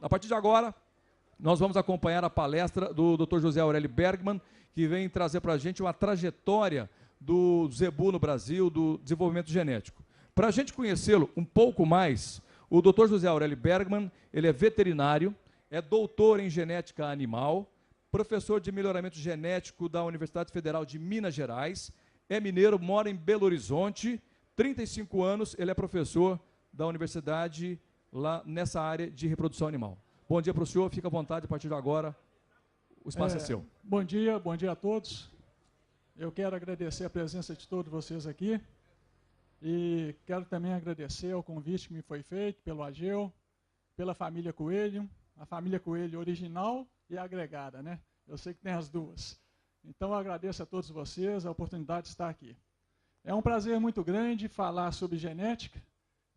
A partir de agora, nós vamos acompanhar a palestra do Dr. José Aurélio Bergman, que vem trazer para a gente uma trajetória do zebu no Brasil, do desenvolvimento genético. Para a gente conhecê-lo um pouco mais, o Dr. José Aurélio Bergman, ele é veterinário, é doutor em genética animal, professor de melhoramento genético da Universidade Federal de Minas Gerais, é mineiro, mora em Belo Horizonte, 35 anos, ele é professor da universidade lá nessa área de reprodução animal. Bom dia para o senhor, fica à vontade, a partir de agora, o espaço é seu. Bom dia a todos. Eu quero agradecer a presença de todos vocês aqui e quero também agradecer ao convite que me foi feito pelo Ageu, pela família Coelho, a família Coelho original e agregada, né? Eu sei que tem as duas. Então eu agradeço a todos vocês a oportunidade de estar aqui. É um prazer muito grande falar sobre genética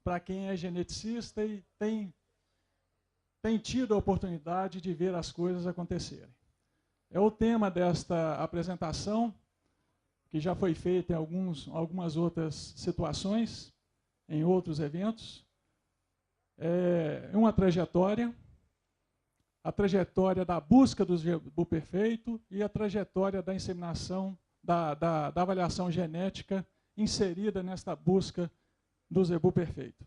para quem é geneticista e tem tido a oportunidade de ver as coisas acontecerem. É o tema desta apresentação, que já foi feita em algumas outras situações, em outros eventos. É uma trajetória, a trajetória da busca do zebu perfeito e a trajetória da inseminação, da avaliação genética inserida nesta busca do zebu perfeito.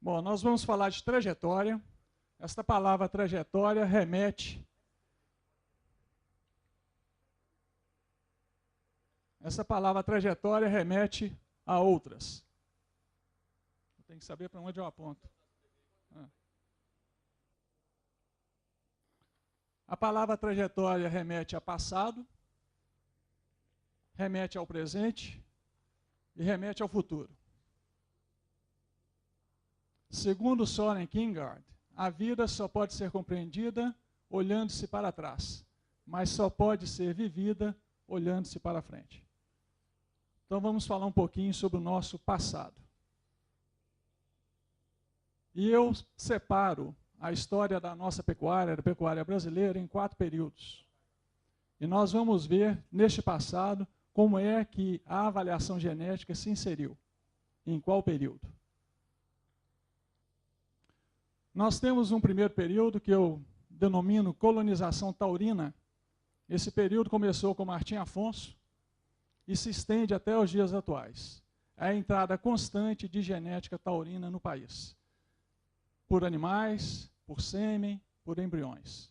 Bom, nós vamos falar de trajetória. Esta palavra trajetória remete... Essa palavra trajetória remete a outras. Eu tenho que saber para onde eu aponto. A palavra trajetória remete a passado, remete ao presente e remete ao futuro. Segundo Soren Kierkegaard, a vida só pode ser compreendida olhando-se para trás, mas só pode ser vivida olhando-se para frente. Então vamos falar um pouquinho sobre o nosso passado. E eu separo a história da nossa pecuária, da pecuária brasileira, em 4 períodos. E nós vamos ver, neste passado, como é que a avaliação genética se inseriu, em qual período. Nós temos um primeiro período que eu denomino colonização taurina. Esse período começou com Martim Afonso e se estende até os dias atuais. É a entrada constante de genética taurina no país. Por animais, por sêmen, por embriões.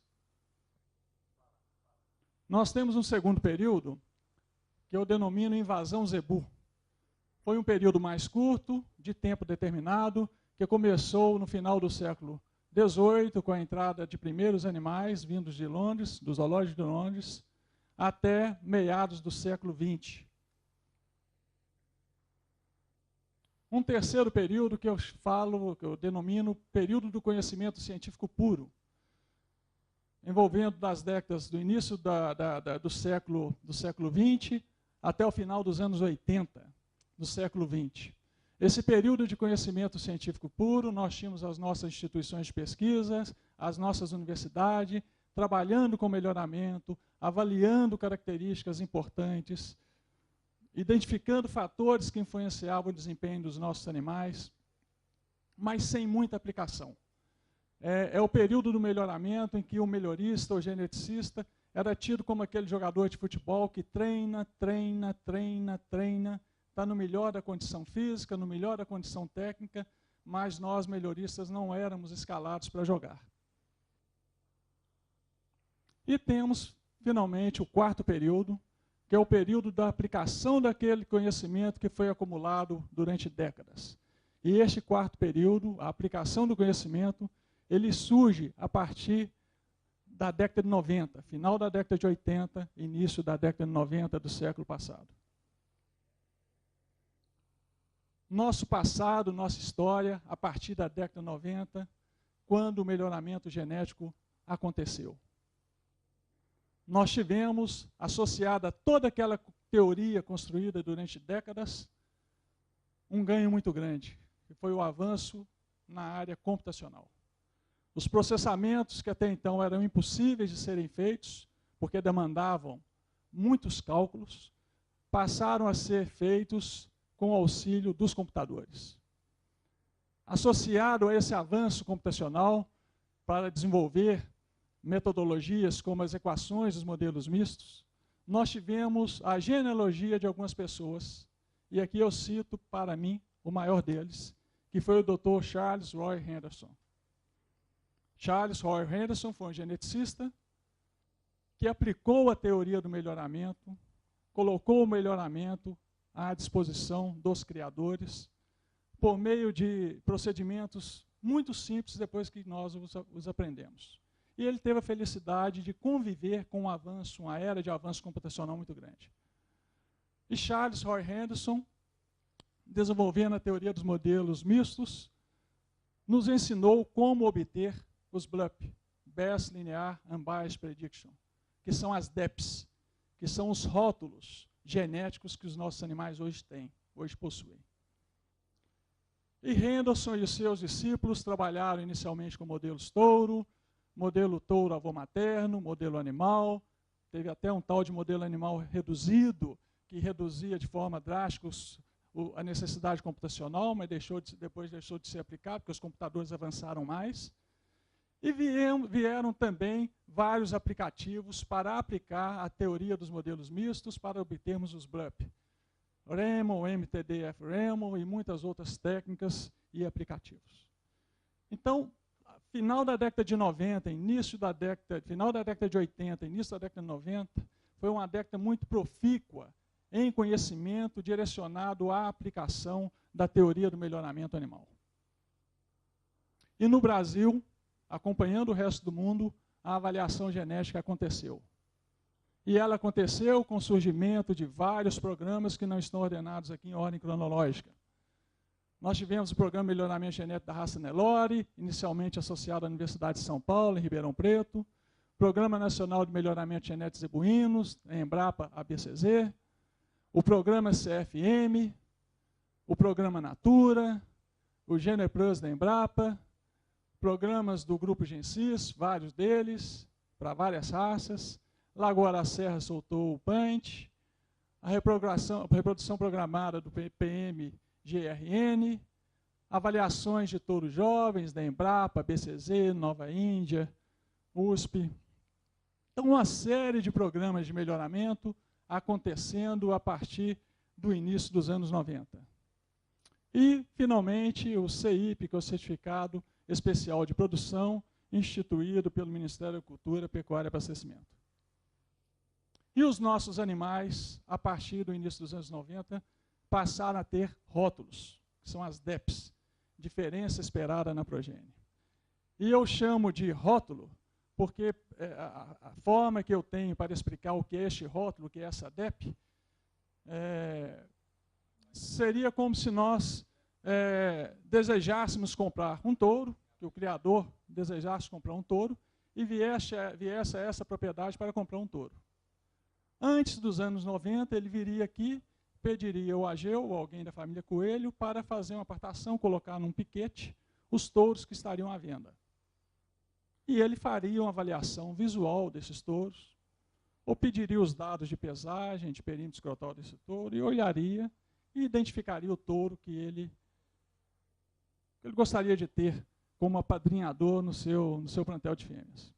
Nós temos um segundo período que eu denomino invasão zebu. Foi um período mais curto, de tempo determinado, que começou no final do século XVIII, com a entrada de primeiros animais vindos de Londres, do Zoológico de Londres, até meados do século XX. Um terceiro período que eu denomino período do conhecimento científico puro, envolvendo das décadas do início do século XX até o final dos anos 80 do século XX. Esse período de conhecimento científico puro, nós tínhamos as nossas instituições de pesquisa, as nossas universidades, trabalhando com melhoramento, avaliando características importantes, identificando fatores que influenciavam o desempenho dos nossos animais, mas sem muita aplicação. É o período do melhoramento em que o melhorista, o geneticista, era tido como aquele jogador de futebol que treina, está no melhor da condição física, no melhor da condição técnica, mas nós, melhoristas, não éramos escalados para jogar. E temos, finalmente, o quarto período, que é o período da aplicação daquele conhecimento que foi acumulado durante décadas. E este quarto período, a aplicação do conhecimento, ele surge a partir da década de 90, final da década de 80, início da década de 90 do século passado. Nosso passado, nossa história, a partir da década de 90, quando o melhoramento genético aconteceu. Nós tivemos, associada a toda aquela teoria construída durante décadas, um ganho muito grande, que foi o avanço na área computacional. Os processamentos que até então eram impossíveis de serem feitos, porque demandavam muitos cálculos, passaram a ser feitos com o auxílio dos computadores. Associado a esse avanço computacional para desenvolver metodologias como as equações dos modelos mistos, nós tivemos a genealogia de algumas pessoas, e aqui eu cito, para mim, o maior deles, que foi o Dr. Charles Roy Henderson. Charles Roy Henderson foi um geneticista que aplicou a teoria do melhoramento, colocou o melhoramento à disposição dos criadores por meio de procedimentos muito simples depois que nós os aprendemos. E ele teve a felicidade de conviver com um avanço, uma era de avanço computacional muito grande. E Charles Roy Henderson, desenvolvendo a teoria dos modelos mistos, nos ensinou como obter os BLUP, Best Linear Unbiased Prediction, que são as DEPs, que são os rótulos genéticos que os nossos animais hoje têm, hoje possuem. E Henderson e os seus discípulos trabalharam inicialmente com modelos touro, modelo touro avô materno, modelo animal, teve até um tal de modelo animal reduzido, que reduzia de forma drástica a necessidade computacional, mas depois deixou de ser aplicado, porque os computadores avançaram mais. E vieram também vários aplicativos para aplicar a teoria dos modelos mistos para obtermos os BLUP. REMO, MTDF-REMO e muitas outras técnicas e aplicativos. Então, final da década de 90, final da década de 80, início da década de 90, foi uma década muito profícua em conhecimento direcionado à aplicação da teoria do melhoramento animal. E no Brasil, acompanhando o resto do mundo, a avaliação genética aconteceu. E ela aconteceu com o surgimento de vários programas que não estão ordenados aqui em ordem cronológica. Nós tivemos o programa de melhoramento genético da raça Nelore, inicialmente associado à Universidade de São Paulo, em Ribeirão Preto, Programa Nacional de Melhoramento Genético de Zebuínos, em Embrapa ABCZ, o programa CFM, o programa Natura, o GenePlus da Embrapa, programas do Grupo Gensis, vários deles, para várias raças. Lagoa da Serra soltou o PANT, a reprodução programada do PM-GRN, avaliações de touros jovens da Embrapa, BCZ, Nova Índia, USP. Então, uma série de programas de melhoramento acontecendo a partir do início dos anos 90. E, finalmente, o CIP, que é o Certificado Especial de Produção, instituído pelo Ministério da Cultura, Pecuária e Abastecimento. E os nossos animais, a partir do início dos anos 90, passaram a ter rótulos, que são as DEPs, diferença esperada na progênie. E eu chamo de rótulo, porque a forma que eu tenho para explicar o que é este rótulo, o que é essa DEP, seria como se nós desejássemos comprar um touro, que o criador desejasse comprar um touro, e viesse a essa propriedade para comprar um touro. Antes dos anos 90, ele viria aqui, pediria ao Ageu, ou alguém da família Coelho, para fazer uma apartação, colocar num piquete os touros que estariam à venda. E ele faria uma avaliação visual desses touros, ou pediria os dados de pesagem, de perímetro escrotal desse touro, e olharia e identificaria o touro que ele gostaria de ter como apadrinhador no seu plantel de fêmeas.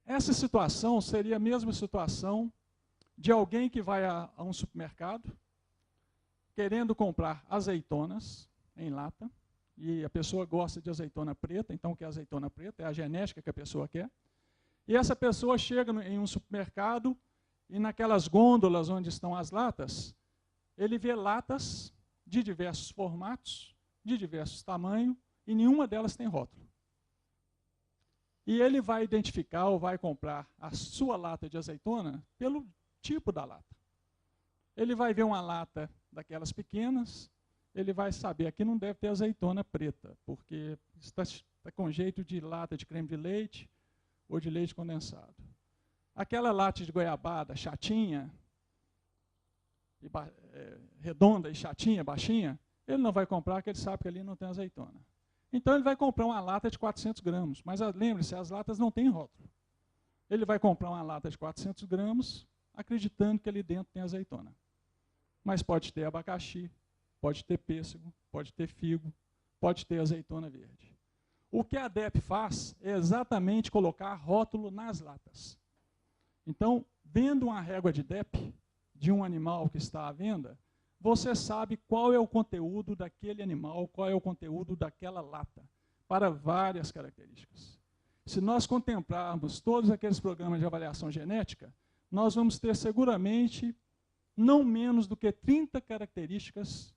Essa situação seria a mesma situação de alguém que vai a um supermercado querendo comprar azeitonas em lata, e a pessoa gosta de azeitona preta, então quer azeitona preta, é a genética que a pessoa quer, e essa pessoa chega em um supermercado e naquelas gôndolas onde estão as latas, ele vê latas de diversos formatos, de diversos tamanhos, e nenhuma delas tem rótulo. E ele vai identificar ou vai comprar a sua lata de azeitona pelo tipo da lata. Ele vai ver uma lata daquelas pequenas, ele vai saber, aqui não deve ter azeitona preta, porque está com jeito de lata de creme de leite ou de leite condensado. Aquela lata de goiabada chatinha, redonda e chatinha, baixinha, Ele não vai comprar porque ele sabe que ali não tem azeitona. Então ele vai comprar uma lata de 400 gramas. Mas lembre-se, as latas não têm rótulo. Ele vai comprar uma lata de 400 gramas acreditando que ali dentro tem azeitona. Mas pode ter abacaxi, pode ter pêssego, pode ter figo, pode ter azeitona verde. O que a DEP faz é exatamente colocar rótulo nas latas. Então, vendo uma régua de DEP de um animal que está à venda, você sabe qual é o conteúdo daquele animal, qual é o conteúdo daquela lata, para várias características. Se nós contemplarmos todos aqueles programas de avaliação genética, nós vamos ter seguramente não menos do que 30 características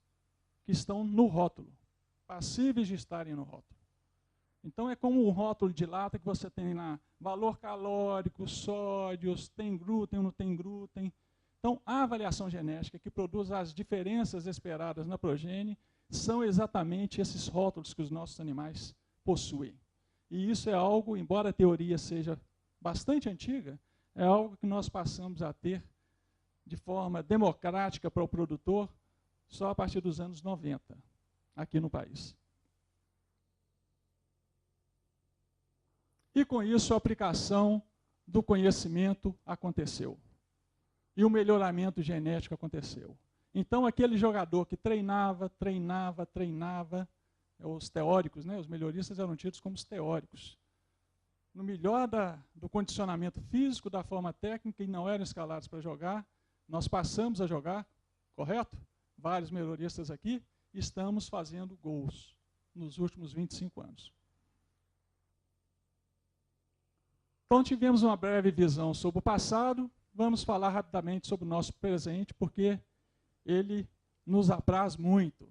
que estão no rótulo, passíveis de estarem no rótulo. Então é como um rótulo de lata que você tem lá valor calórico, sódios, tem glúten ou não tem glúten. Então a avaliação genética que produz as diferenças esperadas na progênie são exatamente esses rótulos que os nossos animais possuem. E isso é algo, embora a teoria seja bastante antiga, é algo que nós passamos a ter de forma democrática para o produtor só a partir dos anos 90, aqui no país. E com isso a aplicação do conhecimento aconteceu. E o melhoramento genético aconteceu. Então aquele jogador que treinava, os teóricos, né, os melhoristas eram tidos como os teóricos. No melhor do condicionamento físico, da forma técnica, e não eram escalados para jogar, nós passamos a jogar, correto? Vários melhoristas aqui, estamos fazendo gols nos últimos 25 anos. Então tivemos uma breve visão sobre o passado, vamos falar rapidamente sobre o nosso presente, porque ele nos apraz muito.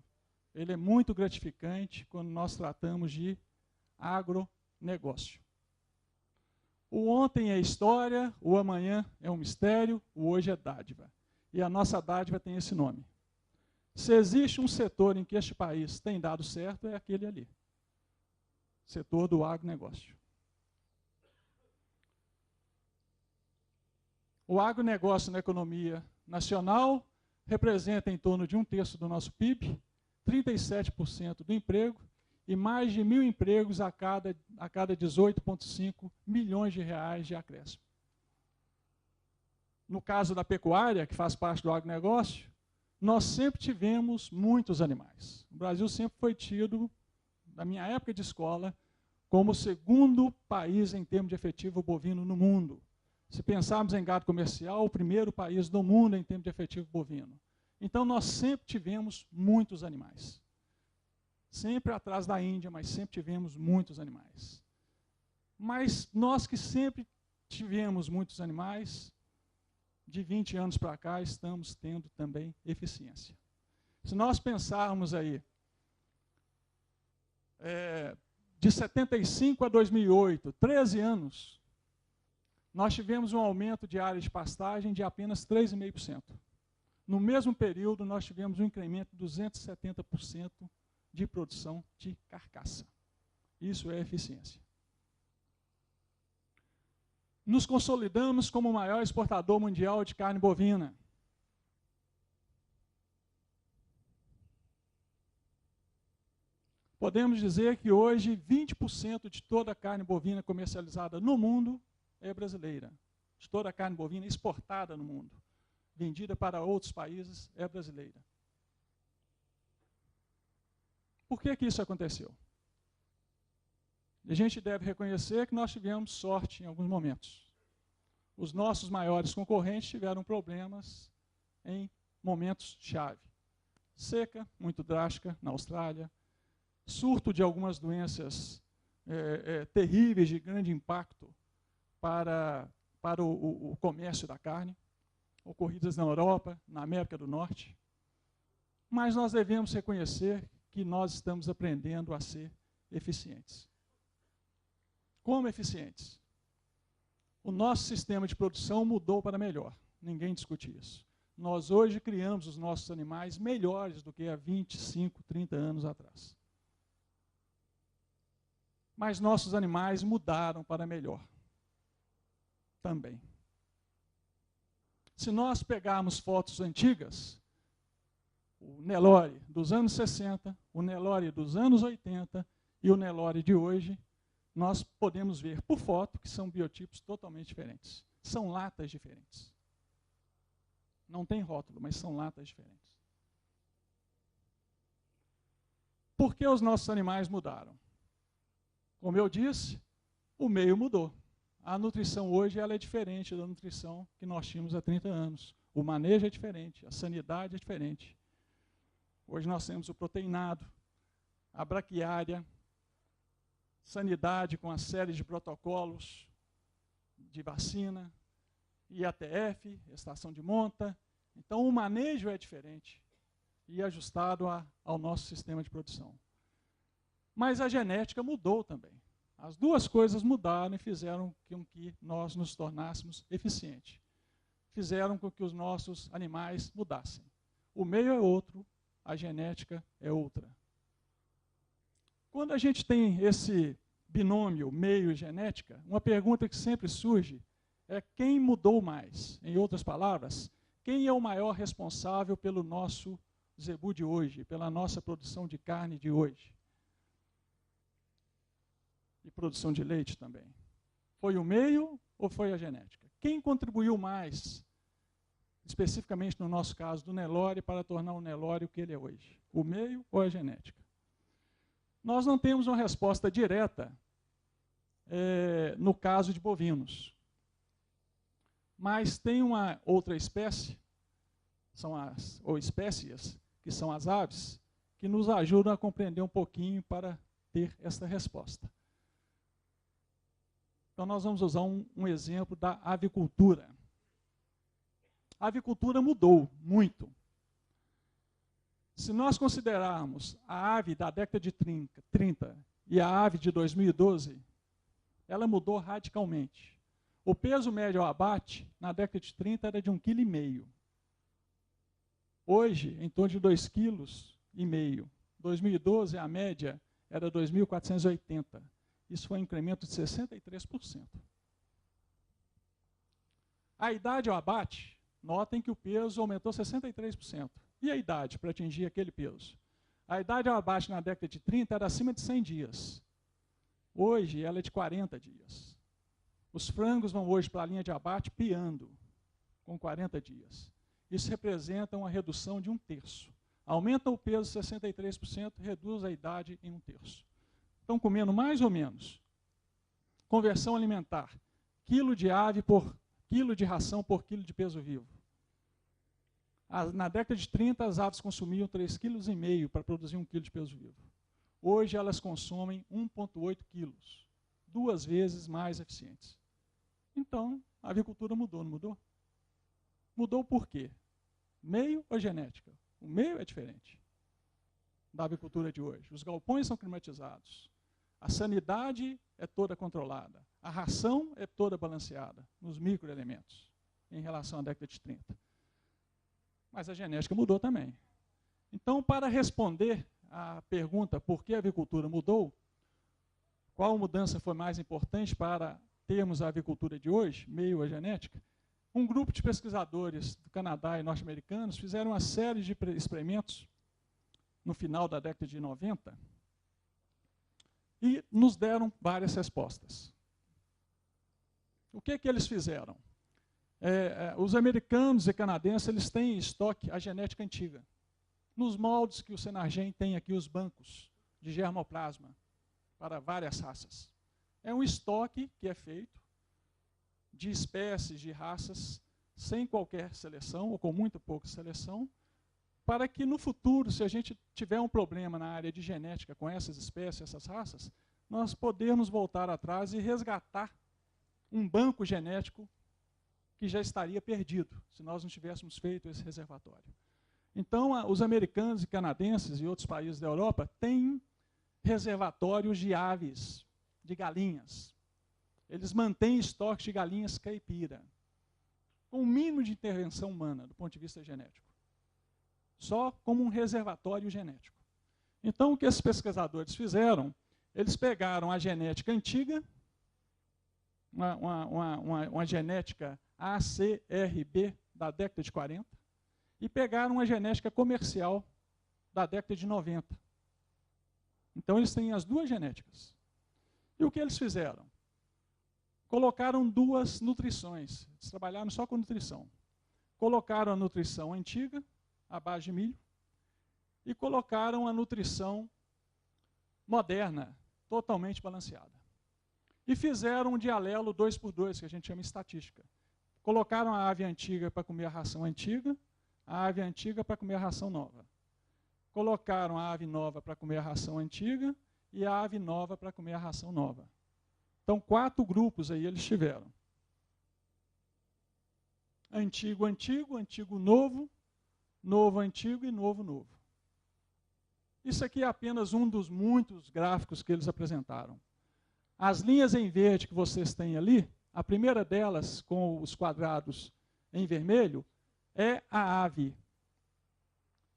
Ele é muito gratificante quando nós tratamos de agronegócio. O ontem é história, o amanhã é um mistério, o hoje é dádiva. E a nossa dádiva tem esse nome. Se existe um setor em que este país tem dado certo, é aquele ali. Setor do agronegócio. O agronegócio na economia nacional representa em torno de 1/3 do nosso PIB, 37% do emprego e mais de 1.000 empregos a cada 18,5 milhões de reais de acréscimo. No caso da pecuária, que faz parte do agronegócio, nós sempre tivemos muitos animais. O Brasil sempre foi tido, na minha época de escola, como o segundo país em termos de efetivo bovino no mundo. Se pensarmos em gado comercial, o primeiro país do mundo em termos de efetivo bovino. Então, nós sempre tivemos muitos animais. Sempre atrás da Índia, mas sempre tivemos muitos animais. Mas nós que sempre tivemos muitos animais, de 20 anos para cá, estamos tendo também eficiência. Se nós pensarmos aí, de 75 a 2008, 13 anos, nós tivemos um aumento de área de pastagem de apenas 3,5%. No mesmo período, nós tivemos um incremento de 270% de produção de carcaça. Isso é eficiência. Nos consolidamos como o maior exportador mundial de carne bovina. Podemos dizer que hoje 20% de toda a carne bovina comercializada no mundo é brasileira. De toda a carne bovina exportada no mundo, vendida para outros países, é brasileira. Por que isso aconteceu? A gente deve reconhecer que nós tivemos sorte em alguns momentos. Os nossos maiores concorrentes tiveram problemas em momentos-chave. Seca, muito drástica, na Austrália. Surto de algumas doenças terríveis, de grande impacto para o comércio da carne, ocorridas na Europa, na América do Norte. Mas nós devemos reconhecer que nós estamos aprendendo a ser eficientes. Como eficientes? O nosso sistema de produção mudou para melhor, ninguém discute isso. Nós hoje criamos os nossos animais melhores do que há 25, 30 anos atrás. Mas nossos animais mudaram para melhor também. Se nós pegarmos fotos antigas, o Nelore dos anos 60, o Nelore dos anos 80 e o Nelore de hoje, nós podemos ver por foto que são biotipos totalmente diferentes. São latas diferentes. Não tem rótulo, mas são latas diferentes. Por que os nossos animais mudaram? Como eu disse, o meio mudou. A nutrição hoje ela é diferente da nutrição que nós tínhamos há 30 anos. O manejo é diferente, a sanidade é diferente. Hoje nós temos o proteinado, a braquiária, sanidade com a série de protocolos de vacina, IATF, estação de monta. Então o manejo é diferente e ajustado ao nosso sistema de produção. Mas a genética mudou também. As duas coisas mudaram e fizeram com que nós nos tornássemos eficientes. Fizeram com que os nossos animais mudassem. O meio é outro, a genética é outra. Quando a gente tem esse binômio meio e genética, uma pergunta que sempre surge é quem mudou mais? Em outras palavras, quem é o maior responsável pelo nosso zebu de hoje, pela nossa produção de carne de hoje? E produção de leite também. Foi o meio ou foi a genética? Quem contribuiu mais, especificamente no nosso caso do Nelore, para tornar o Nelore o que ele é hoje? O meio ou a genética? Nós não temos uma resposta direta no caso de bovinos. Mas tem uma outra espécie, ou espécies, que são as aves, que nos ajudam a compreender um pouquinho para ter essa resposta. Então nós vamos usar um exemplo da avicultura. A avicultura mudou muito. Se nós considerarmos a ave da década de 30 e a ave de 2012, ela mudou radicalmente. O peso médio ao abate, na década de 30, era de 1,5 kg. Hoje, em torno de 2,5 kg. 2012, a média era 2.480. Isso foi um incremento de 63%. A idade ao abate, notem que o peso aumentou 63%. E a idade para atingir aquele peso? A idade ao abate na década de 30 era acima de 100 dias. Hoje, ela é de 40 dias. Os frangos vão hoje para a linha de abate piando, com 40 dias. Isso representa uma redução de 1/3. Aumenta o peso 63%, reduz a idade em 1/3. Estão comendo mais ou menos. Conversão alimentar. Quilo de ave por quilo de ração por quilo de peso vivo. Na década de 30, as aves consumiam 3,5 kg para produzir 1 kg de peso vivo. Hoje, elas consomem 1,8 kg. 2 vezes mais eficientes. Então, a avicultura mudou, não mudou? Mudou por quê? Meio ou genética? O meio é diferente da avicultura de hoje. Os galpões são climatizados. A sanidade é toda controlada. A ração é toda balanceada nos microelementos em relação à década de 30. Mas a genética mudou também. Então, para responder à pergunta por que a avicultura mudou, qual mudança foi mais importante para termos a avicultura de hoje, meio a genética, um grupo de pesquisadores do Canadá e norte-americanos fizeram uma série de experimentos no final da década de 90 e nos deram várias respostas. O que eles fizeram? Os americanos e canadenses eles têm em estoque a genética antiga. Nos moldes que o Senargem tem aqui, os bancos de germoplasma para várias raças. É um estoque que é feito de espécies, de raças, sem qualquer seleção, ou com muito pouca seleção, para que no futuro, se a gente tiver um problema na área de genética com essas espécies, essas raças, nós podemos voltar atrás e resgatar um banco genético que já estaria perdido, se nós não tivéssemos feito esse reservatório. Então, os americanos e canadenses e outros países da Europa têm reservatórios de aves, de galinhas. Eles mantêm estoques de galinhas caipira, com o mínimo de intervenção humana, do ponto de vista genético. Só como um reservatório genético. Então, o que esses pesquisadores fizeram, eles pegaram a genética antiga, uma genética ACRB da década de 40, e pegaram uma genética comercial da década de 90. Então, eles têm as duas genéticas. E o que eles fizeram? Colocaram duas nutrições. Eles trabalharam só com nutrição. Colocaram a nutrição antiga, à base de milho, e colocaram a nutrição moderna, totalmente balanceada. E fizeram um dialelo 2x2, que a gente chama de estatística. Colocaram a ave antiga para comer a ração antiga, a ave antiga para comer a ração nova. Colocaram a ave nova para comer a ração antiga e a ave nova para comer a ração nova. Então, 4 grupos aí eles tiveram. Antigo, antigo, antigo, novo, novo, antigo e novo, novo. Isso aqui é apenas um dos muitos gráficos que eles apresentaram. As linhas em verde que vocês têm ali, a primeira delas, com os quadrados em vermelho, é a ave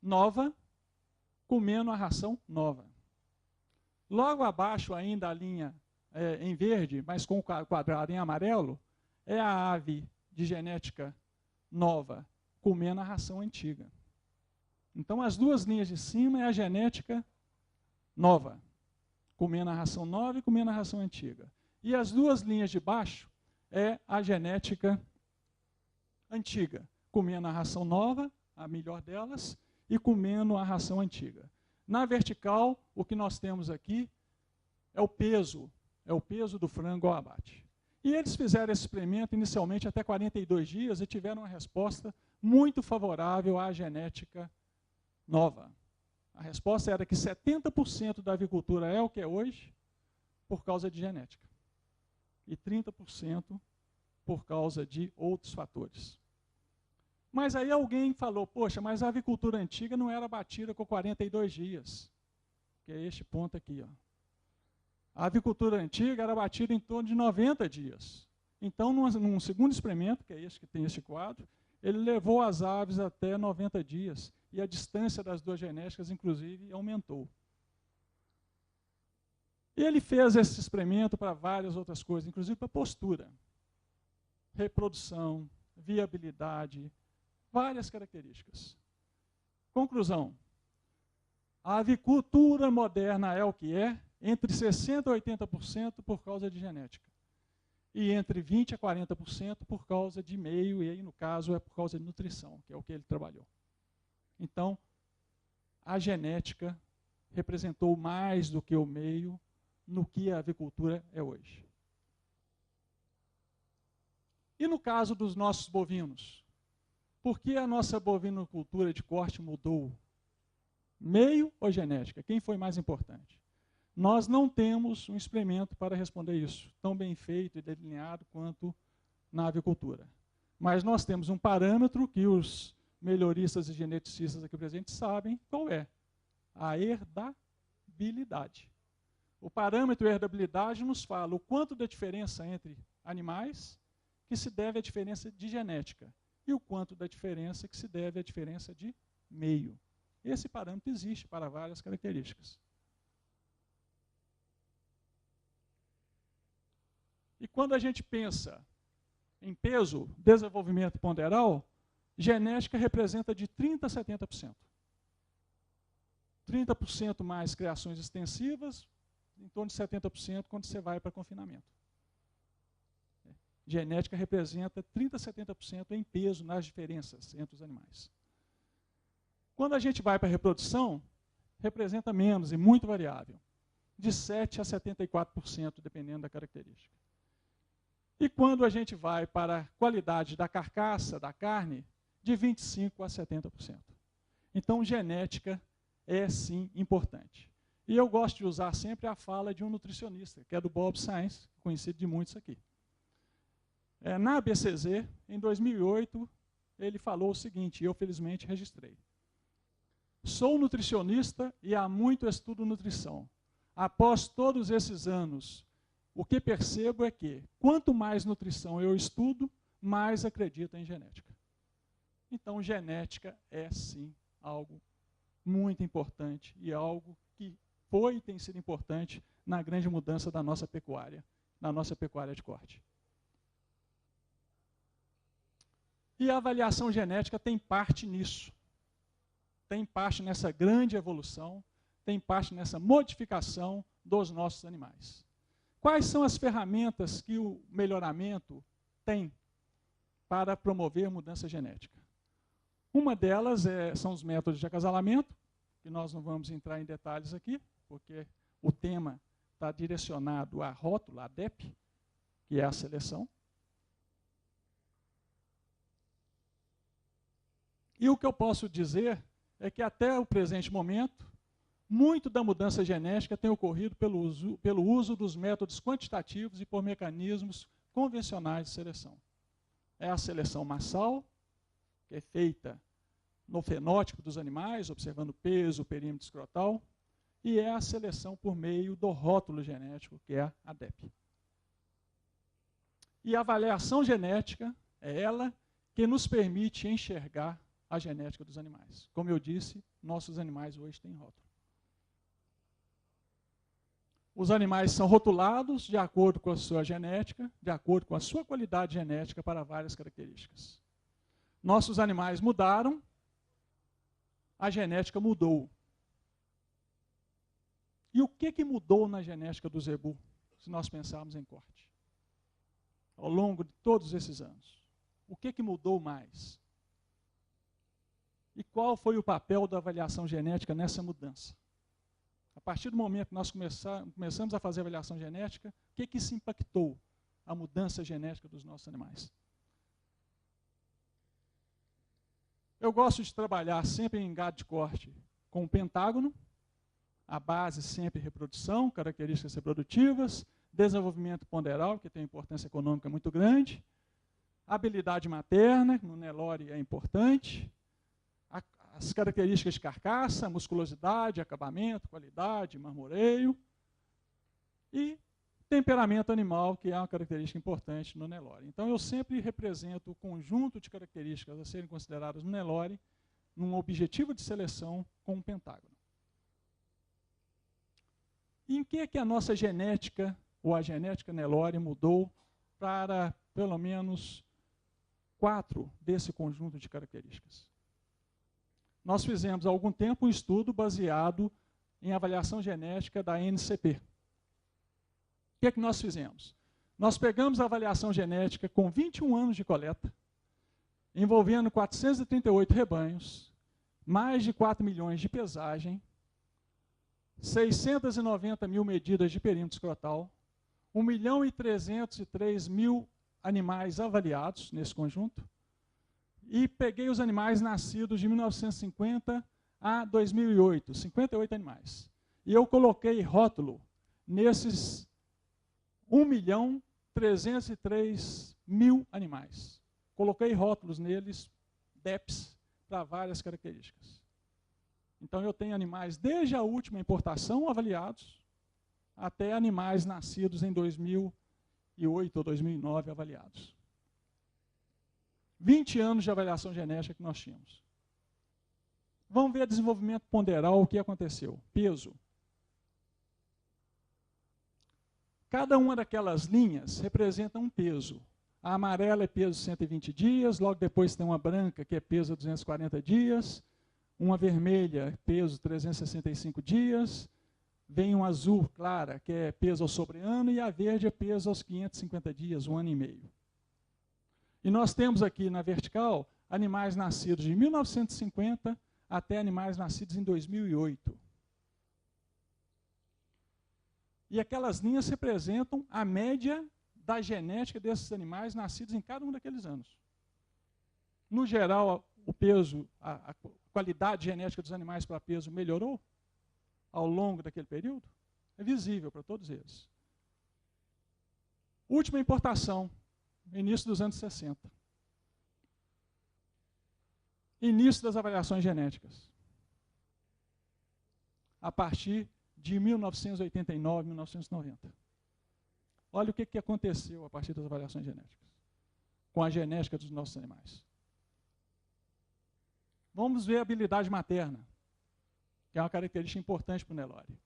nova comendo a ração nova. Logo abaixo, ainda a linha em verde, mas com o quadrado em amarelo, é a ave de genética nova comendo a ração antiga. Então, as duas linhas de cima é a genética nova, comendo a ração nova e comendo a ração antiga. E as duas linhas de baixo é a genética antiga, comendo a ração nova, a melhor delas, e comendo a ração antiga. Na vertical, o que nós temos aqui é o peso do frango ao abate. E eles fizeram esse experimento inicialmente até 42 dias e tiveram uma resposta muito favorável à genética nova. A resposta era que 70% da avicultura é o que é hoje por causa de genética. E 30% por causa de outros fatores. Mas aí alguém falou, poxa, mas a avicultura antiga não era abatida com 42 dias. Que é este ponto aqui, ó. A avicultura antiga era abatida em torno de 90 dias. Então, num segundo experimento, que é este que tem este quadro, ele levou as aves até 90 dias. E a distância das duas genéticas, inclusive, aumentou. Ele fez esse experimento para várias outras coisas, inclusive para postura, reprodução, viabilidade, várias características. Conclusão. A avicultura moderna é o que é, entre 60% e 80% por causa de genética. E entre 20% a 40% por causa de meio, e aí no caso é por causa de nutrição, que é o que ele trabalhou. Então, a genética representou mais do que o meio no que a avicultura é hoje. E no caso dos nossos bovinos? Por que a nossa bovinocultura de corte mudou? Meio ou genética? Quem foi mais importante? Nós não temos um experimento para responder isso, tão bem feito e delineado quanto na avicultura. Mas nós temos um parâmetro que os melhoristas e geneticistas aqui presentes sabem qual é: a herdabilidade. O parâmetro herdabilidade nos fala o quanto da diferença entre animais que se deve à diferença de genética e o quanto da diferença que se deve à diferença de meio. Esse parâmetro existe para várias características. E quando a gente pensa em peso, desenvolvimento ponderal, genética representa de 30% a 70%. 30% mais criações extensivas, em torno de 70% quando você vai para confinamento. Genética representa 30% a 70% em peso nas diferenças entre os animais. Quando a gente vai para a reprodução, representa menos e muito variável, de 7% a 74%, dependendo da característica. E quando a gente vai para a qualidade da carcaça, da carne, de 25% a 70%. Então, genética é, sim, importante. E eu gosto de usar sempre a fala de um nutricionista, que é do Bob Sainz, conhecido de muitos aqui. Na ABCZ, em 2008, ele falou o seguinte, e eu felizmente registrei. Sou nutricionista e há muito estudo nutrição. Após todos esses anos, o que percebo é que, quanto mais nutrição eu estudo, mais acredito em genética. Então, genética é, sim, algo muito importante e algo que foi e tem sido importante na grande mudança da nossa pecuária de corte. E a avaliação genética tem parte nisso. tem parte nessa grande evolução, tem parte nessa modificação dos nossos animais. Quais são as ferramentas que o melhoramento tem para promover mudança genética? Uma delas são os métodos de acasalamento, que nós não vamos entrar em detalhes aqui, porque o tema está direcionado a rótulo, a DEP, que é a seleção. E o que eu posso dizer é que até o presente momento, muito da mudança genética tem ocorrido pelo uso dos métodos quantitativos e por mecanismos convencionais de seleção. É a seleção massal, que é feita no fenótipo dos animais, observando peso, perímetro escrotal, e é a seleção por meio do rótulo genético, que é a DEP. E a avaliação genética é ela que nos permite enxergar a genética dos animais. Como eu disse, nossos animais hoje têm rótulo. Os animais são rotulados de acordo com a sua genética, de acordo com a sua qualidade genética para várias características. Nossos animais mudaram, a genética mudou. E o que mudou na genética do zebu, se nós pensarmos em corte? Ao longo de todos esses anos. O que mudou mais? E qual foi o papel da avaliação genética nessa mudança? A partir do momento que nós começamos a fazer avaliação genética, o que se impactou a mudança genética dos nossos animais? Eu gosto de trabalhar sempre em gado de corte com o pentágono, a base sempre reprodução, características reprodutivas, desenvolvimento ponderal, que tem importância econômica muito grande, habilidade materna, no Nelore é importante, as características de carcaça, musculosidade, acabamento, qualidade, marmoreio e temperamento animal, que é uma característica importante no Nelore. Então, eu sempre represento o conjunto de características a serem consideradas no Nelore num objetivo de seleção com um pentágono. E em que a nossa genética, ou a genética Nelore, mudou para, pelo menos, 4 desse conjunto de características? Nós fizemos há algum tempo um estudo baseado em avaliação genética da NCP. O que nós fizemos? Nós pegamos a avaliação genética com 21 anos de coleta, envolvendo 438 rebanhos, mais de 4 milhões de pesagem, 690 mil medidas de perímetro escrotal, 1.303.000 animais avaliados nesse conjunto, e peguei os animais nascidos de 1950 a 2008, 58 animais. E eu coloquei rótulo nesses 1.303.000 animais. Coloquei rótulos neles, DEPs, para várias características. Então eu tenho animais desde a última importação avaliados, até animais nascidos em 2008 ou 2009 avaliados. 20 anos de avaliação genética que nós tínhamos. Vamos ver desenvolvimento ponderal, o que aconteceu. Peso. Cada uma daquelas linhas representa um peso. A amarela é peso 120 dias, logo depois tem uma branca que é peso 240 dias, uma vermelha, peso 365 dias, vem um azul clara, que é peso ao sobreano, e a verde é peso aos 550 dias, 1 ano e meio. E nós temos aqui na vertical animais nascidos de 1950 até animais nascidos em 2008. E aquelas linhas representam a média da genética desses animais nascidos em cada um daqueles anos. No geral, o peso, a qualidade genética dos animais para peso melhorou ao longo daquele período? É visível para todos eles. Última importação, início dos anos 60. Início das avaliações genéticas. A partir de 1989, 1990. Olha o que aconteceu a partir das avaliações genéticas, com a genética dos nossos animais. Vamos ver a habilidade materna, que é uma característica importante para o Nelore.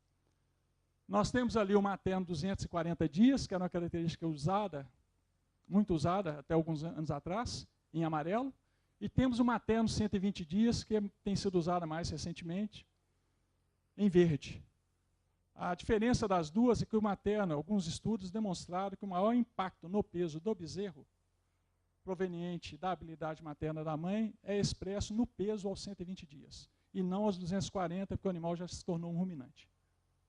Nós temos ali o materno 240 dias, que era uma característica usada, muito usada até alguns anos atrás, em amarelo, E temos o materno 120 dias, que tem sido usada mais recentemente, em verde. A diferença das duas é que o materno, alguns estudos demonstraram que o maior impacto no peso do bezerro, proveniente da habilidade materna da mãe, é expresso no peso aos 120 dias, e não aos 240, porque o animal já se tornou um ruminante.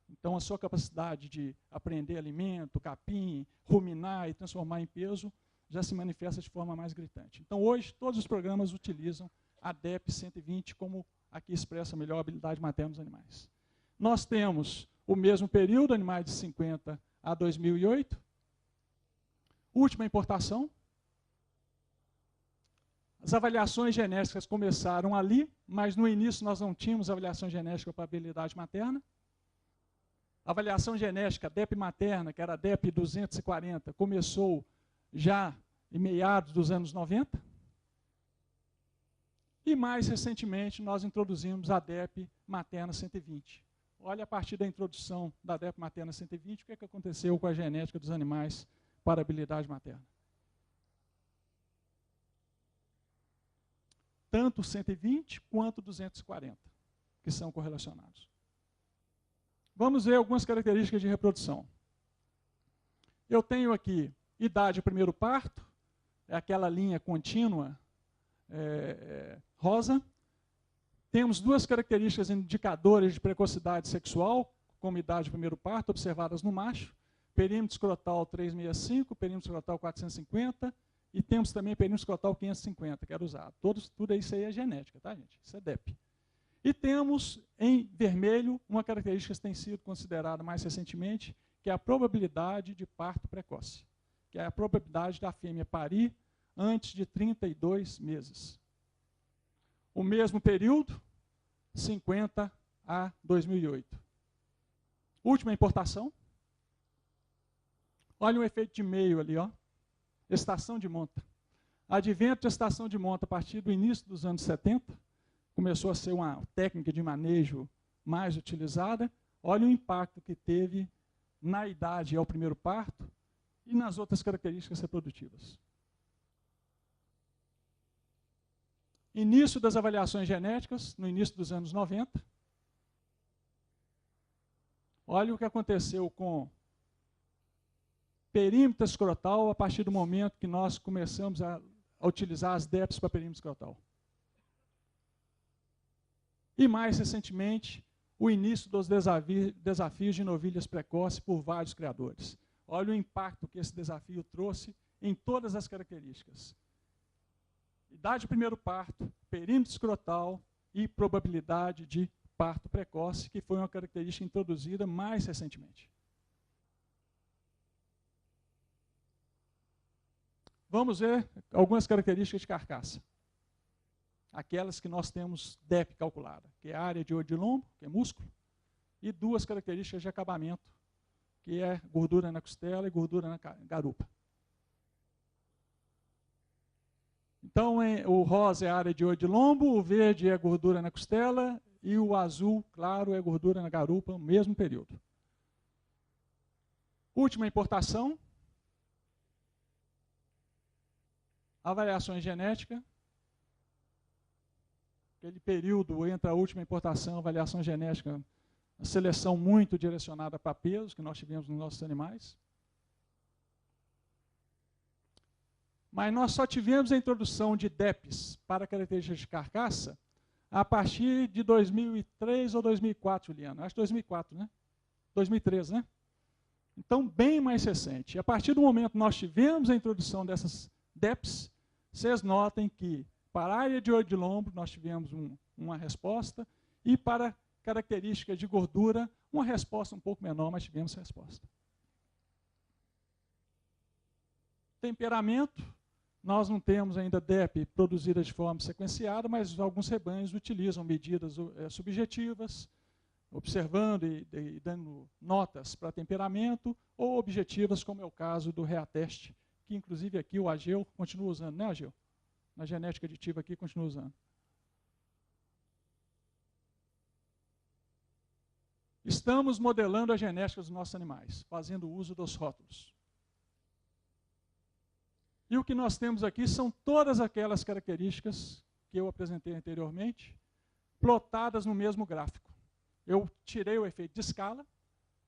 Então, a sua capacidade de aprender alimento, capim, ruminar e transformar em peso, já se manifesta de forma mais gritante. Então, hoje, todos os programas utilizam a DEP 120 como a que expressa a melhor habilidade materna dos animais. Nós temos o mesmo período, animais de 50 a 2008. Última importação. As avaliações genéticas começaram ali, mas no início nós não tínhamos avaliação genética para habilidade materna. A avaliação genética DEP materna, que era a DEP 240, começou já em meados dos anos 90. E mais recentemente nós introduzimos a DEP materna 120. Olha, a partir da introdução da DEP materna 120, o que aconteceu com a genética dos animais para a habilidade materna. Tanto 120 quanto 240, que são correlacionados. Vamos ver algumas características de reprodução. Eu tenho aqui idade do primeiro parto, é aquela linha contínua rosa. Temos duas características indicadores de precocidade sexual, como idade do primeiro parto, observadas no macho. Perímetro escrotal 365, perímetro escrotal 450, e temos também perímetro escrotal 550, que era usado. Tudo isso aí é genética, tá, gente? Isso é DEP. E temos, em vermelho, uma característica que tem sido considerada mais recentemente, que é a probabilidade de parto precoce, que é a probabilidade da fêmea parir antes de 32 meses. O mesmo período, 50 a 2008. Última importação. Olha o efeito de meio ali, ó. Estação de monta. Advento da estação de monta a partir do início dos anos 70, começou a ser uma técnica de manejo mais utilizada. Olha o impacto que teve na idade ao primeiro parto e nas outras características reprodutivas. Início das avaliações genéticas, no início dos anos 90. Olha o que aconteceu com perímetro escrotal a partir do momento que nós começamos a utilizar as DEPs para perímetro escrotal. E mais recentemente, o início dos desafios de novilhas precoces por vários criadores. Olha o impacto que esse desafio trouxe em todas as características. Idade do primeiro parto, perímetro escrotal e probabilidade de parto precoce, que foi uma característica introduzida mais recentemente. Vamos ver algumas características de carcaça. Aquelas que nós temos DEP calculada, que é a área de olho de lombo, que é músculo, e duas características de acabamento, que é gordura na costela e gordura na garupa. Então, o rosa é a área de olho de lombo, o verde é gordura na costela e o azul, claro, é gordura na garupa, no mesmo período. Última importação. Avaliações genéticas. Aquele período entre a última importação e a avaliação genética, a seleção muito direcionada para peso, que nós tivemos nos nossos animais. Mas nós só tivemos a introdução de DEPs para características de carcaça a partir de 2003 ou 2004, Juliana. Acho 2004, né? 2013, né? Então, bem mais recente. E a partir do momento que nós tivemos a introdução dessas DEPs, vocês notem que para a área de olho de lombo nós tivemos uma resposta e para características de gordura, uma resposta um pouco menor, mas tivemos resposta. Temperamento. Nós não temos ainda DEP produzida de forma sequenciada, mas alguns rebanhos utilizam medidas subjetivas, observando e dando notas para temperamento, ou objetivas, como é o caso do reateste, que inclusive aqui o Ageu continua usando, né, Ageu? Na genética aditiva aqui continua usando. Estamos modelando a genética dos nossos animais, fazendo uso dos rótulos. E o que nós temos aqui são todas aquelas características que eu apresentei anteriormente, plotadas no mesmo gráfico. Eu tirei o efeito de escala,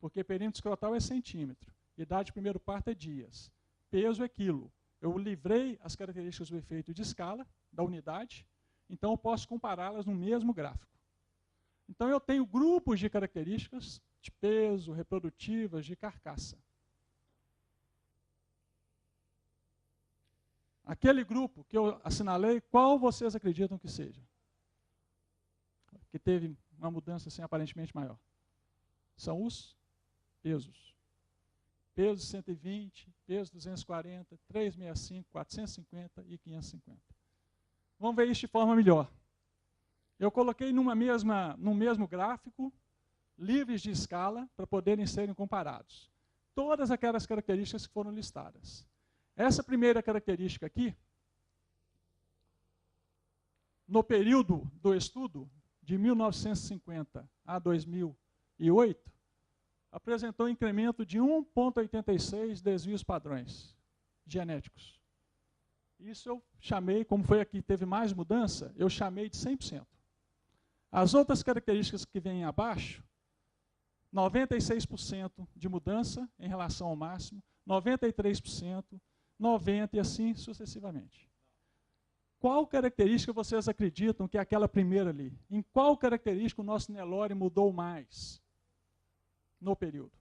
porque perímetro escrotal é centímetro, idade de primeiro parto é dias, peso é quilo. Eu livrei as características do efeito de escala, da unidade, então eu posso compará-las no mesmo gráfico. Então eu tenho grupos de características de peso, reprodutivas, de carcaça. Aquele grupo que eu assinalei, qual vocês acreditam que seja? Que teve uma mudança assim, aparentemente maior. São os pesos. Peso 120, peso 240, 365, 450 e 550. Vamos ver isso de forma melhor. Eu coloquei no mesmo gráfico, livres de escala, para poderem serem comparados. Todas aquelas características que foram listadas. Essa primeira característica aqui, no período do estudo, de 1950 a 2008, apresentou um incremento de 1,86 desvios padrões genéticos. Isso eu chamei, como foi aqui, teve mais mudança, eu chamei de 100%. As outras características que vêm abaixo, 96% de mudança em relação ao máximo, 93%, 90% e assim sucessivamente. Qual característica vocês acreditam que é aquela primeira ali? Em qual característica o nosso Nelore mudou mais no período?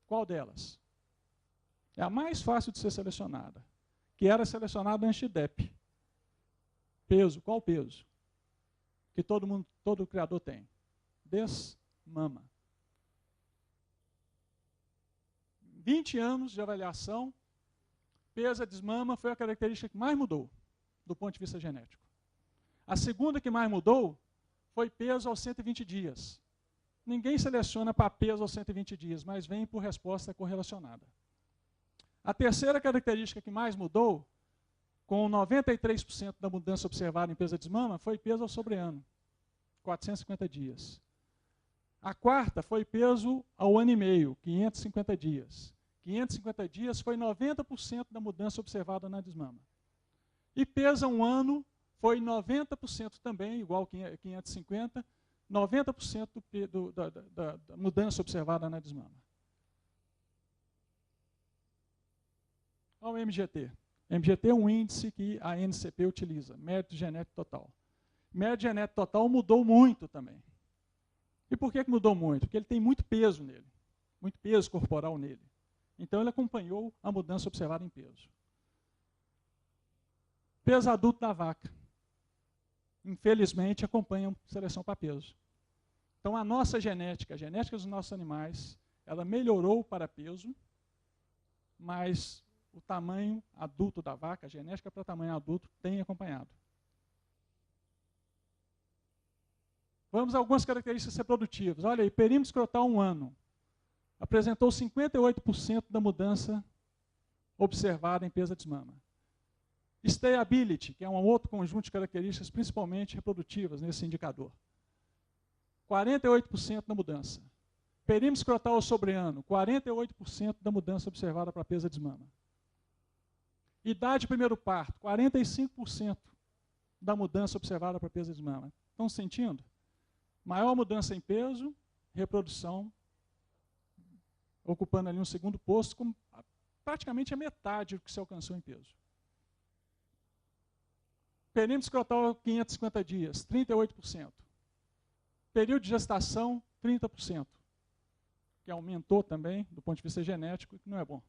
Qual delas? É a mais fácil de ser selecionada, que era selecionada antes de DEP. Peso, qual peso? Que todo criador tem. Desmama. 20 anos de avaliação, peso a desmama foi a característica que mais mudou, do ponto de vista genético. A segunda que mais mudou foi peso aos 120 dias. Ninguém seleciona para peso aos 120 dias, mas vem por resposta correlacionada. A terceira característica que mais mudou, com 93% da mudança observada em peso a desmama, foi peso ao sobreano, 450 dias. A quarta foi peso ao ano e meio, 550 dias. 550 dias foi 90% da mudança observada na desmama. E peso a um ano foi 90% também, igual 550, 90% da mudança observada na desmama. Olha o MGT. MGT é um índice que a NCP utiliza, mérito genético total. Mérito genético total mudou muito também. E por que mudou muito? Porque ele tem muito peso nele, muito peso corporal nele. Então ele acompanhou a mudança observada em peso. Peso adulto da vaca. Infelizmente acompanha seleção para peso. Então a nossa genética, a genética dos nossos animais, ela melhorou para peso, mas o tamanho adulto da vaca, a genética para tamanho adulto, tem acompanhado. Vamos a algumas características reprodutivas. Olha aí, perímetro escrotal 1 ano. Apresentou 58% da mudança observada em peso a desmama. Stayability, que é um outro conjunto de características, principalmente reprodutivas, nesse indicador. 48% da mudança. Perímetro escrotal ao sobreano, 48% da mudança observada para peso a desmama. Idade de primeiro parto, 45% da mudança observada para peso a desmama. Estão sentindo? Maior mudança em peso, reprodução, ocupando ali um segundo posto, com praticamente a metade do que se alcançou em peso. Perímetro escrotal 550 dias, 38%. Período de gestação, 30%. Que aumentou também, do ponto de vista genético, que não é bom.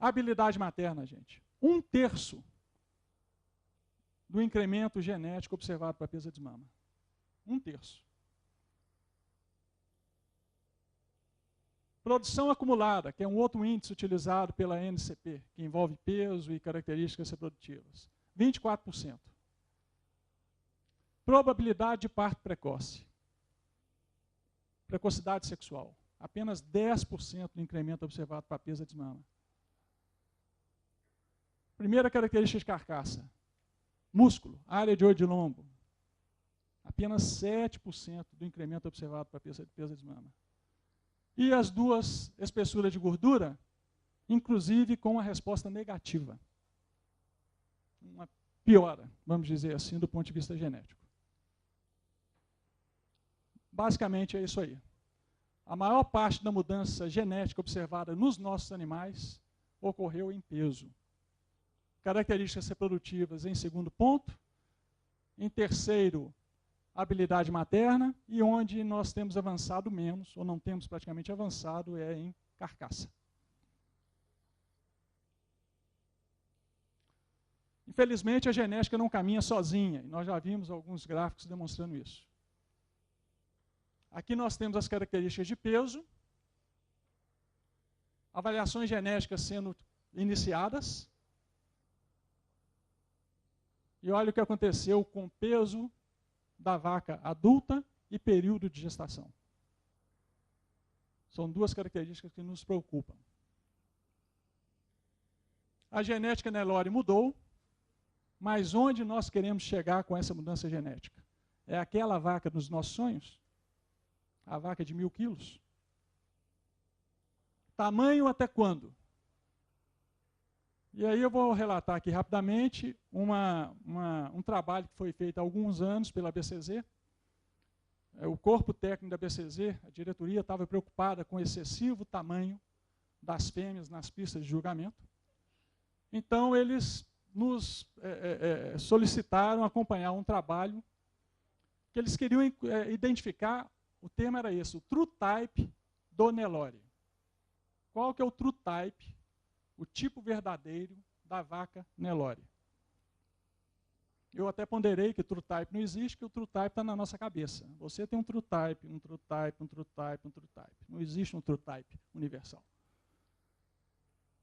Habilidade materna, gente. 1/3 do incremento genético observado para peso de mama. 1/3. Produção acumulada, que é um outro índice utilizado pela NCP, que envolve peso e características reprodutivas. 24%. Probabilidade de parto precoce. Precocidade sexual. Apenas 10% do incremento observado para peso de mama. Primeira característica de carcaça. Músculo, área de olho de lombo. Apenas 7% do incremento observado para peso de mama. E as duas espessuras de gordura, inclusive com uma resposta negativa. Uma piora, vamos dizer assim, do ponto de vista genético. Basicamente é isso aí. A maior parte da mudança genética observada nos nossos animais ocorreu em peso. Características reprodutivas em segundo ponto. Em terceiro, habilidade materna. E onde nós temos avançado menos, ou não temos praticamente avançado, é em carcaça. Infelizmente, a genética não caminha sozinha. E nós já vimos alguns gráficos demonstrando isso. Aqui nós temos as características de peso, avaliações genéticas sendo iniciadas, e olha o que aconteceu com o peso da vaca adulta e período de gestação. São duas características que nos preocupam. A genética Nelore mudou, mas onde nós queremos chegar com essa mudança genética? É aquela vaca dos nossos sonhos? A vaca de 1.000 quilos? Tamanho até quando? E aí eu vou relatar aqui rapidamente um trabalho que foi feito há alguns anos pela BCZ. O corpo técnico da BCZ, a diretoria, estava preocupada com o excessivo tamanho das fêmeas nas pistas de julgamento. Então, eles nos solicitaram acompanhar um trabalho que eles queriam identificar. O tema era esse, o True Type do Nelore. Qual que é o True Type, o tipo verdadeiro da vaca Nelore? Eu até ponderei que o True Type não existe, que o True Type está na nossa cabeça. Você tem um True Type, um True Type, um True Type, um True Type. Não existe um True Type universal.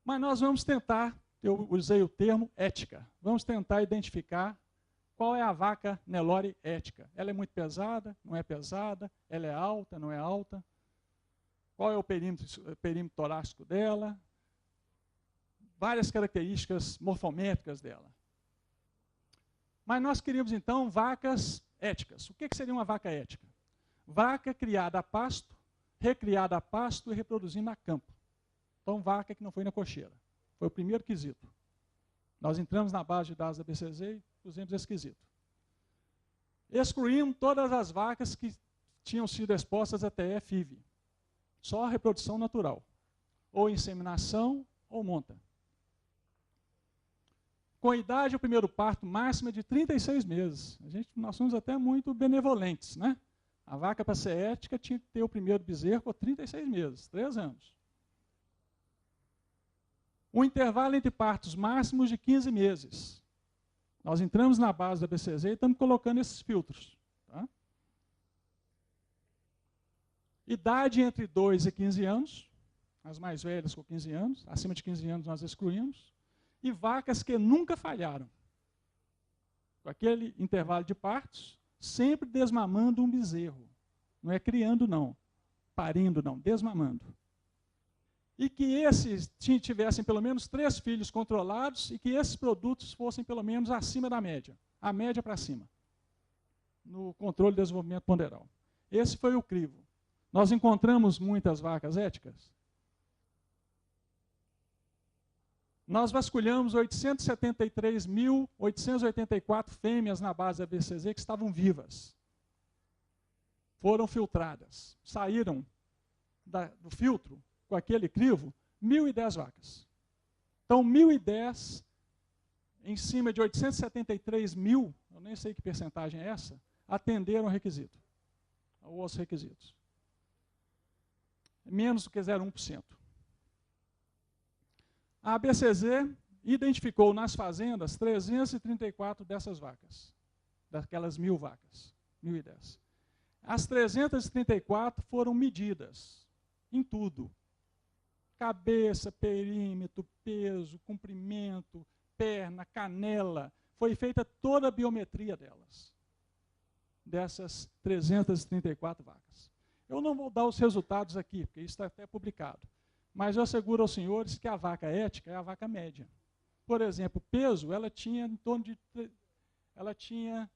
Mas nós vamos tentar, eu usei o termo ética, vamos tentar identificar qual é a vaca Nelore ética. Ela é muito pesada, não é pesada, ela é alta, não é alta, qual é o perímetro torácico dela, várias características morfométricas dela. Mas nós queríamos, então, vacas éticas. O que seria uma vaca ética? Vaca criada a pasto, recriada a pasto e reproduzindo a campo. Então, vaca que não foi na cocheira. Foi o primeiro quesito. Nós entramos na base de dados da BCZ e pusemos esse quesito. Excluímos todas as vacas que tinham sido expostas a TF-IV. Só a reprodução natural. Ou inseminação ou monta. Com a idade, o primeiro parto máximo é de 36 meses. Nós somos até muito benevolentes, né? A vaca, para ser ética, tinha que ter o primeiro bezerro com 36 meses, 3 anos. Um intervalo entre partos máximos de 15 meses. Nós entramos na base da BCZ e estamos colocando esses filtros. Tá? Idade entre 2 e 15 anos, as mais velhas com 15 anos, acima de 15 anos nós excluímos, e vacas que nunca falharam. Com aquele intervalo de partos, sempre desmamando um bezerro. Não é criando, não. Parindo, não. Desmamando. E que esses tivessem pelo menos 3 filhos controlados e que esses produtos fossem pelo menos acima da média. A média para cima. No controle de desenvolvimento ponderal. Esse foi o crivo. Nós encontramos muitas vacas éticas. Nós vasculhamos 873.884 fêmeas na base da BCZ que estavam vivas. Foram filtradas. Saíram do filtro, com aquele crivo, 1.010 vacas. Então, 1.010 em cima de 873.000, eu nem sei que percentagem é essa, atenderam ao requisito, aos requisitos. Menos do que 0,1%. A BCZ identificou nas fazendas 334 dessas vacas, daquelas 1.000 vacas, 1.010. As 334 foram medidas em tudo. Cabeça, perímetro, peso, comprimento, perna, canela. Foi feita toda a biometria delas, dessas 334 vacas. Eu não vou dar os resultados aqui, porque isso está até publicado. Mas eu asseguro aos senhores que a vaca ética é a vaca média. Por exemplo, peso, ela tinha em torno de... Ela tinha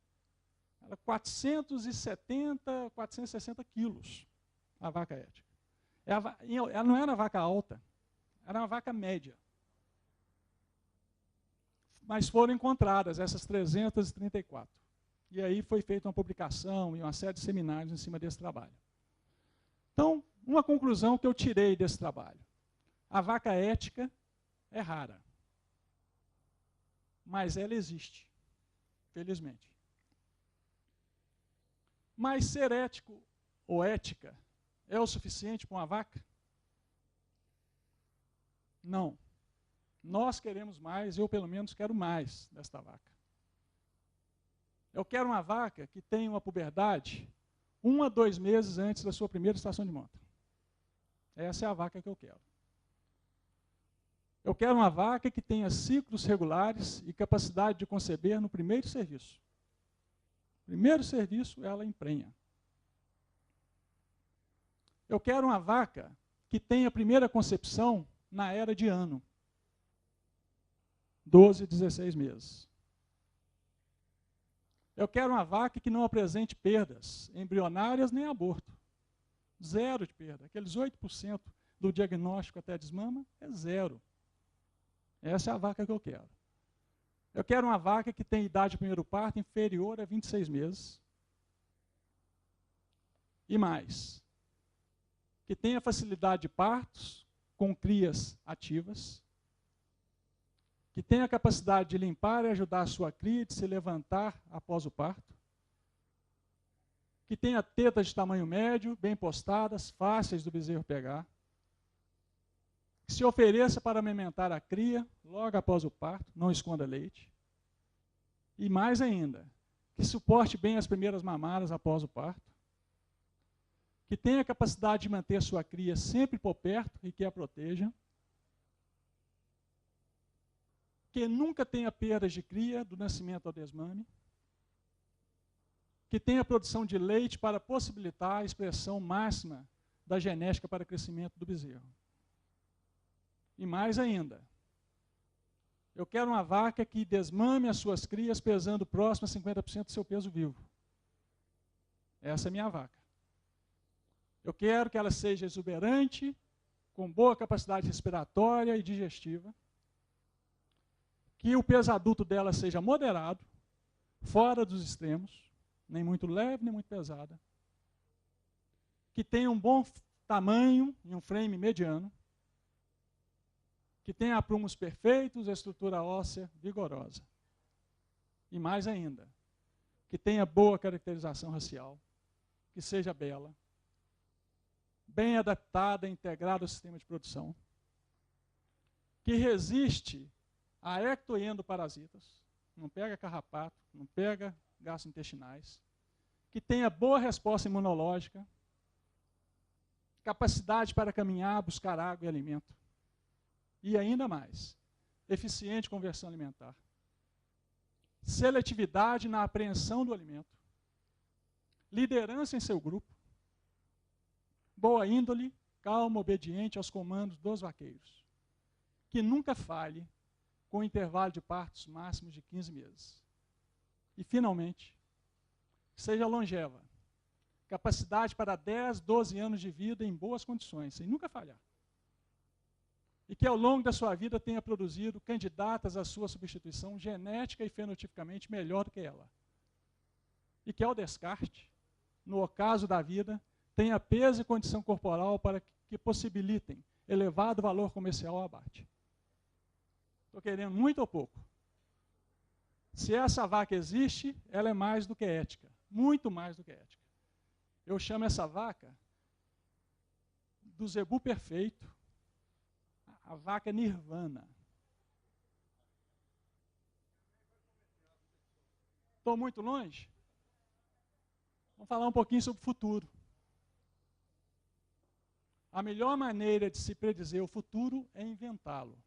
470, 460 quilos, a vaca ética. Ela não era vaca alta. Era uma vaca média. Mas foram encontradas essas 334. E aí foi feita uma publicação e uma série de seminários em cima desse trabalho. Então, uma conclusão que eu tirei desse trabalho. A vaca ética é rara. Mas ela existe, felizmente. Mas ser ético ou ética é o suficiente para uma vaca? Não. Nós queremos mais, eu pelo menos quero mais desta vaca. Eu quero uma vaca que tenha uma puberdade 1 a 2 meses antes da sua primeira estação de monta. Essa é a vaca que eu quero. Eu quero uma vaca que tenha ciclos regulares e capacidade de conceber no primeiro serviço. Primeiro serviço, ela emprenha. Eu quero uma vaca que tenha a primeira concepção na era de ano. 12, 16 meses. Eu quero uma vaca que não apresente perdas embrionárias nem aborto. 0 de perda. Aqueles 8% do diagnóstico até desmama é 0. Essa é a vaca que eu quero. Eu quero uma vaca que tenha idade de primeiro parto inferior a 26 meses. E mais. Que tenha facilidade de partos com crias ativas. Que tenha a capacidade de limpar e ajudar a sua cria de se levantar após o parto. Que tenha tetas de tamanho médio, bem postadas, fáceis do bezerro pegar. Que se ofereça para amamentar a cria logo após o parto, não esconda leite. E mais ainda, que suporte bem as primeiras mamadas após o parto. Que tenha a capacidade de manter a sua cria sempre por perto e que a proteja. Que nunca tenha perdas de cria do nascimento ao desmame. Que tenha produção de leite para possibilitar a expressão máxima da genética para crescimento do bezerro. E mais ainda, eu quero uma vaca que desmame as suas crias pesando próximo a 50% do seu peso vivo. Essa é a minha vaca. Eu quero que ela seja exuberante, com boa capacidade respiratória e digestiva, que o peso adulto dela seja moderado, fora dos extremos, nem muito leve, nem muito pesada, que tenha um bom tamanho e um frame mediano, que tenha aprumos perfeitos, estrutura óssea vigorosa. E mais ainda, que tenha boa caracterização racial, que seja bela, bem adaptada e integrada ao sistema de produção, que resiste a ectoendoparasitas, não pega carrapato, não pega gastrointestinais, que tenha boa resposta imunológica, capacidade para caminhar, buscar água e alimento. E ainda mais, eficiente conversão alimentar. Seletividade na apreensão do alimento. Liderança em seu grupo. Boa índole, calma, obediente aos comandos dos vaqueiros. Que nunca falhe com intervalo de partos máximos de 15 meses. E, finalmente, seja longeva. Capacidade para 10, 12 anos de vida em boas condições, sem nunca falhar. E que ao longo da sua vida tenha produzido candidatas à sua substituição genética e fenotipicamente melhor do que ela. E que ao descarte, no ocaso da vida, tenha peso e condição corporal para que possibilitem elevado valor comercial ao abate. Estou querendo muito ou pouco? Se essa vaca existe, ela é mais do que ética. Muito mais do que ética. Eu chamo essa vaca do zebu perfeito, a vaca nirvana. Estou muito longe? Vamos falar um pouquinho sobre o futuro. A melhor maneira de se predizer o futuro é inventá-lo.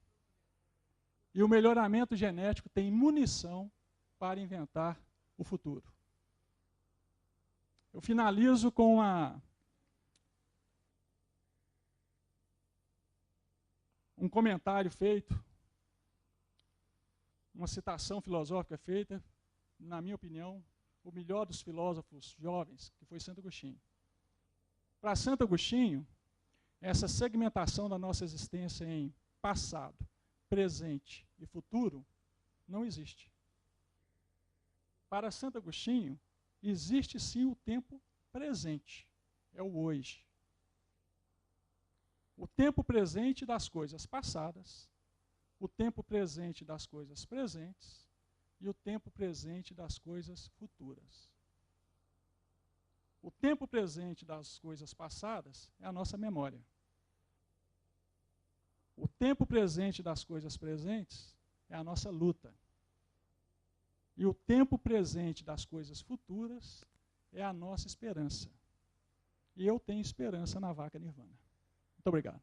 E o melhoramento genético tem munição para inventar o futuro. Eu finalizo com um comentário feito, uma citação filosófica feita, na minha opinião, o melhor dos filósofos jovens, que foi Santo Agostinho. Para Santo Agostinho, essa segmentação da nossa existência em passado, presente e futuro não existe. Para Santo Agostinho, existe sim o tempo presente, é o hoje. O tempo presente das coisas passadas, o tempo presente das coisas presentes e o tempo presente das coisas futuras. O tempo presente das coisas passadas é a nossa memória. O tempo presente das coisas presentes é a nossa luta. E o tempo presente das coisas futuras é a nossa esperança. E eu tenho esperança na vaca nirvana. Muito obrigado.